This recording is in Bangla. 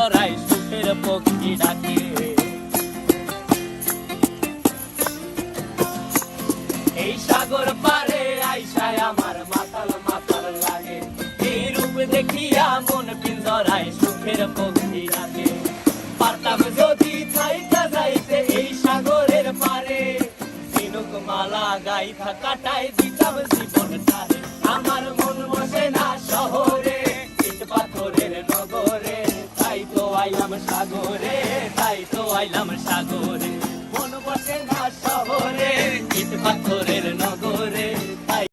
পিঞ্জরায় সুখের পক্ষী ডাকে। এই সাগর পারে আইসায় আমার মাতাল মাতাল লাগে, এই রূপ দেখিয়া মন পিঞ্জরায় সুখের পক্ষী ডাকে। পারতাম যদি থাইকা যাইতে এই সাগরের পারে, ঝিনুক মালা গাইথা কাটাই দিতাম জীবনটারে। আমার মন বসে না শহরে, ইট পাথরের নগরে, তাই তো আইলাম সাগরে, তাই তো আইলাম সাগরে।